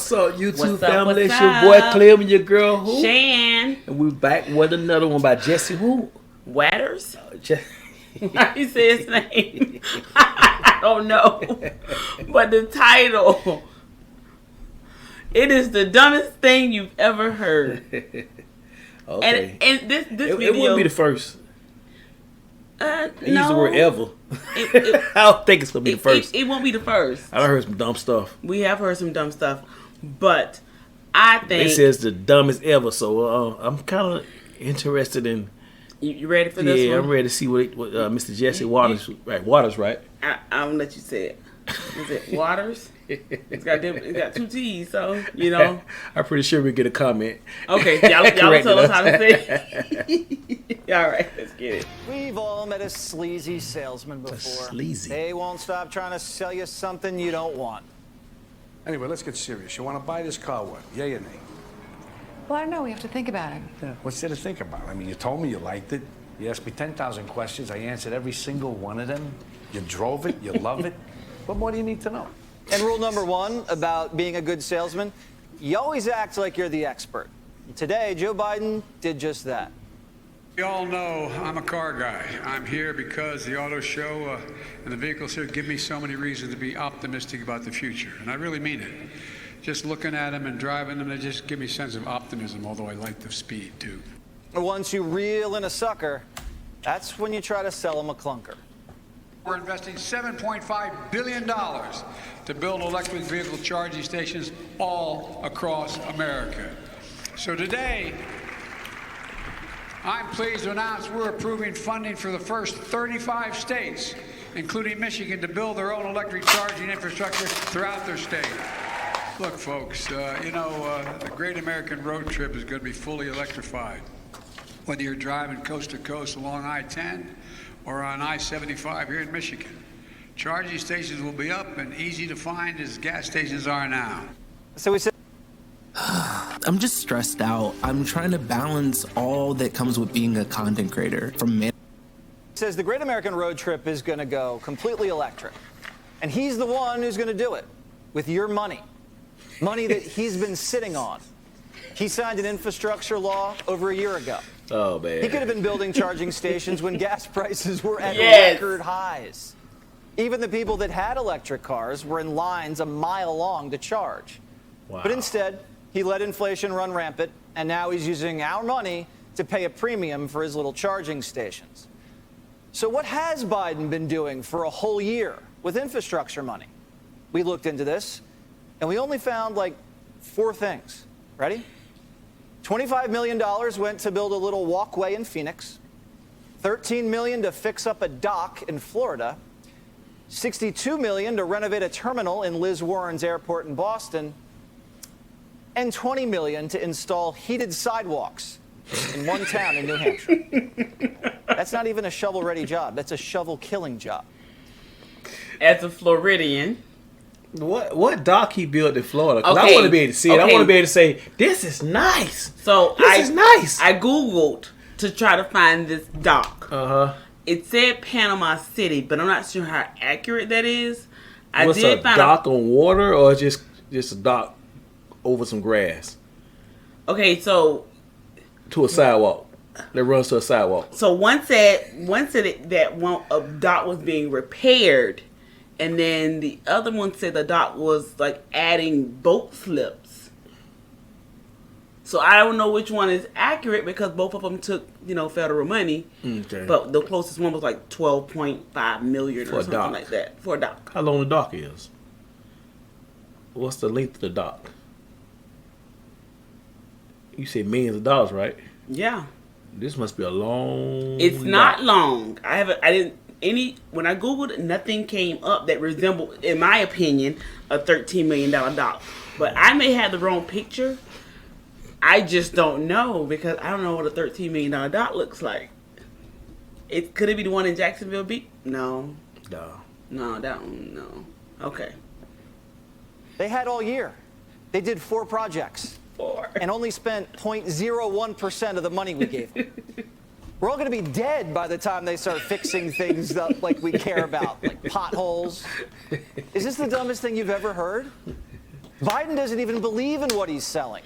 What's up, YouTube What's up, family? what's It's your up? boy Clem and your girl who? Shan And we back with another one by Jesse who? Watters. Je- How you say his name? I don't know. But the title, it is the dumbest thing you've ever heard. Okay. And this video, It wouldn't be the first. no. He used the word ever. It- I don't think it's gonna be the first. It won't be the first. I done heard some dumb stuff. We have heard some dumb stuff, but I think They says the dumbest ever, so I'm kind of interested in. you ready for this Yeah, one? I'm ready to see what Mr. Jesse Waters, right? I'm gonna let you say it. Is it Waters? It's got two T's, so you know. I'm pretty sure we get a comment. Okay, y'all Correcting tell us us. how to say it. All right, let's get it. We've all met a sleazy salesman before. Sleazy. They won't stop trying to sell you something you don't want. Anyway, let's get serious. You want to buy this car, what? Yay or nay? Well, I don't know. We have to think about it. Yeah. What's there to think about? I mean, you told me you liked it. You asked me 10,000 questions. I answered every single one of them. You drove it. You love it. What more do you need to know? And rule number one about being a good salesman, you always act like you're the expert. Today, Joe Biden did just that. You all know I'm a car guy. I'm here because the auto show and the vehicles here give me so many reasons to be optimistic about the future. And I really mean it. Just looking at them and driving them, they just give me a sense of optimism, although I like the speed too. Once you reel in a sucker, that's when you try to sell them a clunker. We're investing $7.5 billion to build electric vehicle charging stations all across America. So today, I'm pleased to announce we're approving funding for the first 35 states, including Michigan, to build their own electric charging infrastructure throughout their state. Look, folks, the Great American Road Trip is going to be fully electrified. Whether you're driving coast to coast along I-10 or on I-75 here in Michigan, charging stations will be up and easy to find as gas stations are now. So we said, I'm just stressed out. I'm trying to balance all that comes with being a content creator. says the Great American Road Trip is going to go completely electric. And he's the one who's going to do it with your money. Money that he's been sitting on. He signed an infrastructure law over a year ago. Oh man. He could have been building charging stations when gas prices were at Yes. record highs. Even the people that had electric cars were in lines a mile long to charge. Wow. But instead, he let inflation run rampant, and now he's using our money to pay a premium for his little charging stations. So what has Biden been doing for a whole year with infrastructure money? We looked into this, and we only found like 4 things. Ready? $25 million went to build a little walkway in Phoenix, $13 million to fix up a dock in Florida, $62 million to renovate a terminal in Liz Warren's airport in Boston, and $20 million to install heated sidewalks in one town in New Hampshire. That's not even a shovel-ready job. That's a shovel-killing job. As a Floridian, What dock he built in Florida? Because I Okay, want to be able to see it. I okay. want to be able to say, this is nice. so This is nice. I Googled to try to find this dock. Uh-huh. It said Panama City, but I'm not sure how accurate that is. I What's did a find dock on water or just a dock over some grass Okay, so to a sidewalk that runs to a sidewalk? one said that a dock was being repaired, and then the other one said the dock was like adding boat slips. So I don't know which one is accurate because both of them took federal money. Okay. But the closest one was like 12.5 million For or a something dock. like that for a dock. How long the dock is? What's the length of the dock? You said millions of dollars, right? Yeah. This must be a long. It's not dock. long. When I Googled it, nothing came up that resembled, in my opinion, a $13 million dock. But I may have the wrong picture. I just don't know because I don't know what a $13 million dock looks like. Could it be the one in Jacksonville Beach? No. No, that one, no. Okay. They had all year. They did 4 projects. 4. And only spent 0.01% of the money we gave them. We're all going to be dead by the time they start fixing things that, like we care about, like potholes. Is this the dumbest thing you've ever heard? Biden doesn't even believe in what he's selling.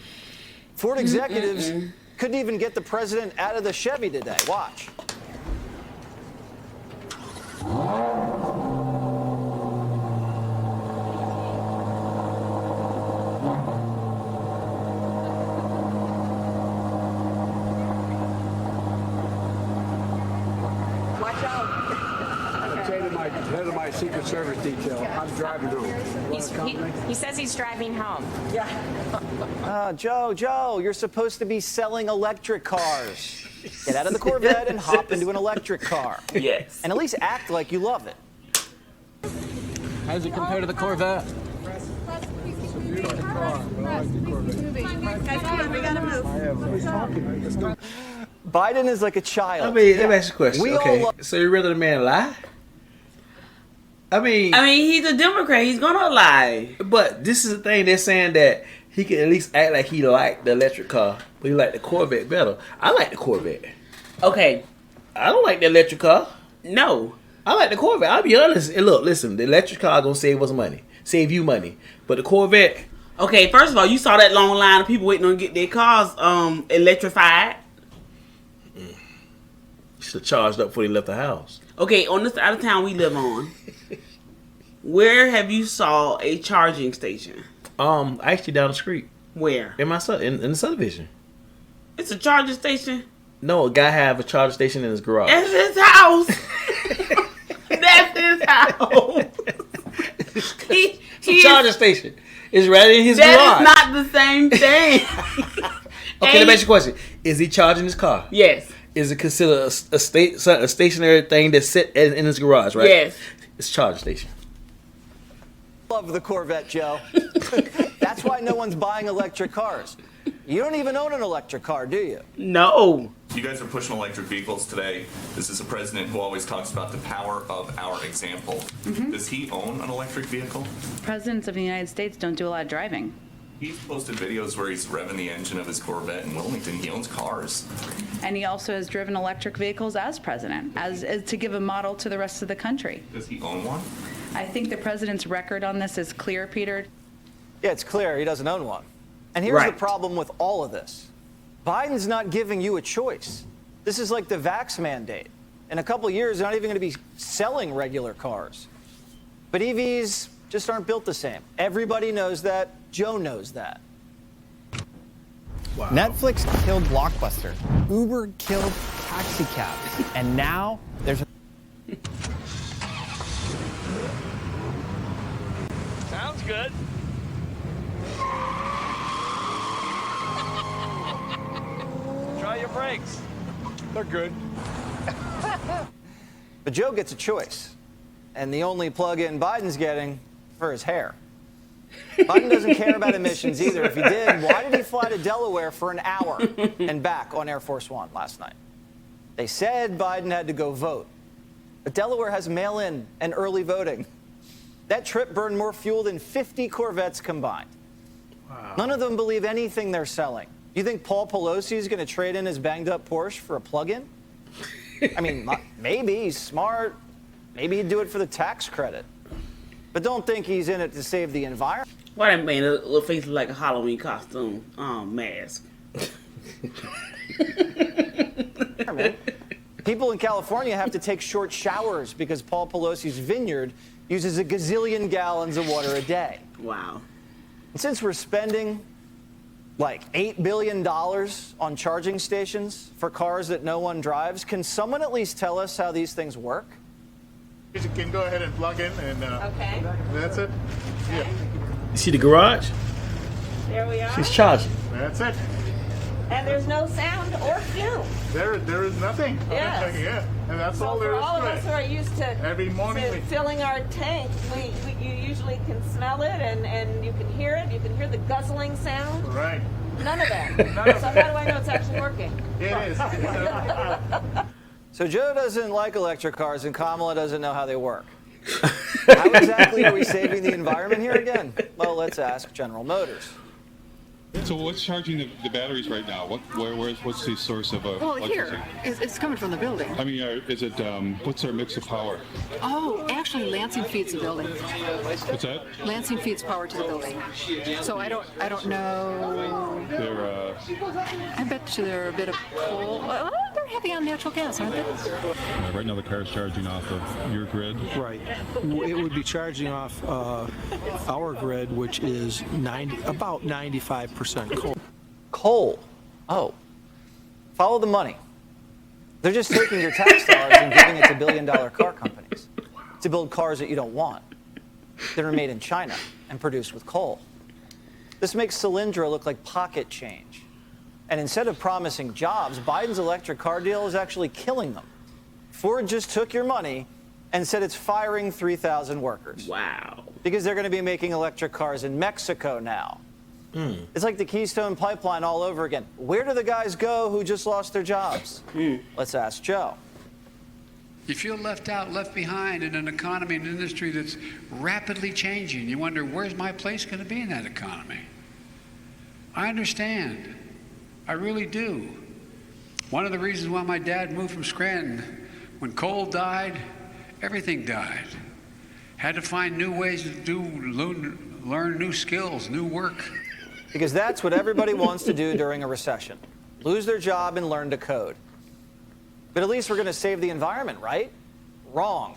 Ford executives couldn't even get the president out of the Chevy today. Watch. Watch out. Head of my Secret Service detail. I'm driving home. He says he's driving home. Joe, you're supposed to be selling electric cars. Get out of the Corvette and hop into an electric car. Yes. And at least act like you love it. How does it compare to the Corvette? Biden is like a child. I mean, let me ask you a question. We all Okay, love- so you rather the man lie? I mean, he's a Democrat. He's gonna lie. but this is the thing. They're saying that he can at least act like he liked the electric car, but he liked the Corvette better. I like the Corvette. Okay, I don't like the electric car. no. I like the Corvette. I'll be honest. And look, listen, the electric car gonna save us money, save you money. But the Corvette, Okay, first of all, you saw that long line of people waiting on to get their cars electrified. should have charged up before he left the house. Okay, on this out of town we live on, where have you saw a charging station? Actually down the street Where? in my in the subdivision. It's a charging station. No, a guy have a charging station in his garage. That's his house. That's his house. It's a charging station. It's right in his That garage. is not the same thing. Okay, let me ask you a question. Is he charging his car? Yes. Is it considered a stationary thing that's set in his garage, right? Yes. It's a charging station. Love the Corvette, Joe. That's why no one's buying electric cars. You don't even own an electric car, do you? No. You guys are pushing electric vehicles today. This is a president who always talks about the power of our example. Does he own an electric vehicle? Presidents of the United States don't do a lot of driving. He's posted videos where he's revving the engine of his Corvette in Wilmington. He owns cars. And he also has driven electric vehicles as president, as to give a model to the rest of the country. Does he own one? I think the president's record on this is clear, Peter. Yeah, it's clear he doesn't own one. And here's Right. the problem with all of this. Biden's not giving you a choice. This is like the vax mandate. In a couple of years, they're not even going to be selling regular cars. But EVs just aren't built the same. Everybody knows that. Joe knows that. Wow. Netflix killed Blockbuster. Uber killed taxi cabs. And now there's a... Sounds good. Try your brakes. They're good. But Joe gets a choice. And the only plug-in Biden's getting for his hair. Biden doesn't care about emissions either. If he did, why did he fly to Delaware for an hour and back on Air Force One last night? They said Biden had to go vote. But Delaware has mail-in and early voting. That trip burned more fuel than 50 Corvettes combined. Wow. None of them believe anything they're selling. You think Paul Pelosi is going to trade in his banged-up Porsche for a plug-in? I mean, maybe he's smart. Maybe he'd do it for the tax credit. But don't think he's in it to save the environment. Why that man a little face look like a Halloween costume mask? People in California have to take short showers because Paul Pelosi's vineyard uses a gazillion gallons of water a day. Wow. And since we're spending like $8 billion on charging stations for cars that no one drives, can someone at least tell us how these things work? You can go ahead and plug in, and Okay. that's it. Yeah, You see the garage? There we are. She's charging. that's it. And there's no sound or fume. There is nothing. Yes. Yeah, and that's So all there for is all of to us who it. are used to, Every morning we- filling our tank, you usually can smell it and you can hear it. You can hear the guzzling sound. Right. None of that. None of So how do I know it's actually working? It is. So Joe doesn't like electric cars and Kamala doesn't know how they work. How exactly are we saving the environment here again? Well, let's ask General Motors. So what's charging the batteries right now? What's the source of Well, electricity? here, it's coming from the building. I mean, is it what's their mix of power? Oh, actually, Lansing feeds the building. What's that? Lansing feeds power to the building. So I don't know. They're I bet you they're a bit of coal. Well, they're heavy on natural gas, aren't they? right now the car's charging off of your grid. Right. It would be charging off our grid, which is about 95% coal. Coal. Oh. Follow the money. They're just taking your tax dollars and giving it to billion-dollar car companies to build cars that you don't want, that are made in China and produced with coal. This makes Solyndra look like pocket change. And instead of promising jobs, Biden's electric car deal is actually killing them. Ford just took your money and said it's firing 3,000 workers. Wow. Because they're going to be making electric cars in Mexico now. It's like the Keystone Pipeline all over again. Where do the guys go who just lost their jobs? Let's ask Joe. You feel left out, left behind in an economy and industry that's rapidly changing. You wonder, where's my place going to be in that economy? I understand. I really do. One of the reasons why my dad moved from Scranton, when coal died, everything died. Had to find new ways to learn new skills, new work. Because that's what everybody wants to do during a recession. Lose their job and learn to code. But at least we're going to save the environment, right? Wrong.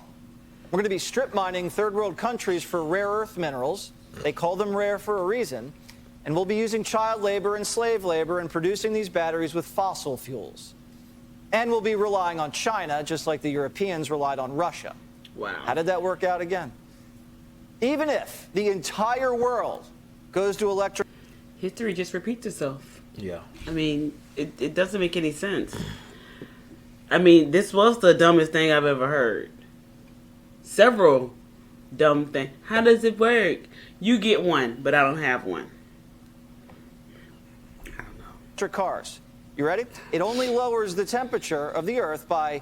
We're going to be strip mining third world countries for rare earth minerals. They call them rare for a reason. And we'll be using child labor and slave labor and producing these batteries with fossil fuels. And we'll be relying on China, just like the Europeans relied on Russia. Wow. How did that work out again? Even if the entire world goes to electric... History just repeats itself. Yeah. I mean, it doesn't make any sense. I mean, this was the dumbest thing I've ever heard. Several dumb things. How does it work? You get one, but I don't have one. Electric cars. You ready? It only lowers the temperature of the Earth by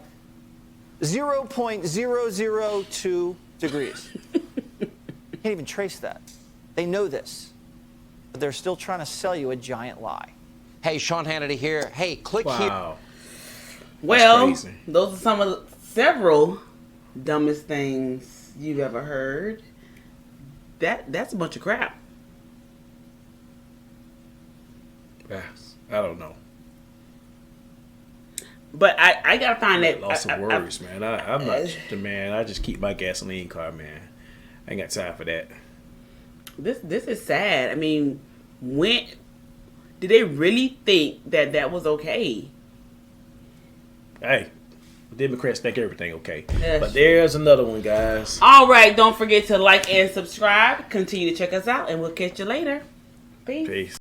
0.002 degrees. Can't even trace that. They know this, but they're still trying to sell you a giant lie. Hey, Sean Hannity here. Hey, click here. Well, those are some of the several dumbest things you've ever heard. That's a bunch of crap. Yes, I don't know. But I gotta find that. Lost some worries, man. I'm not the man. I just keep my gasoline car, man. I ain't got time for that. This is sad. I mean, when did they really think that was okay? Hey, Democrats think everything okay. Yes. But there's another one, guys. All right, don't forget to like and subscribe. Continue to check us out, and we'll catch you later. Peace.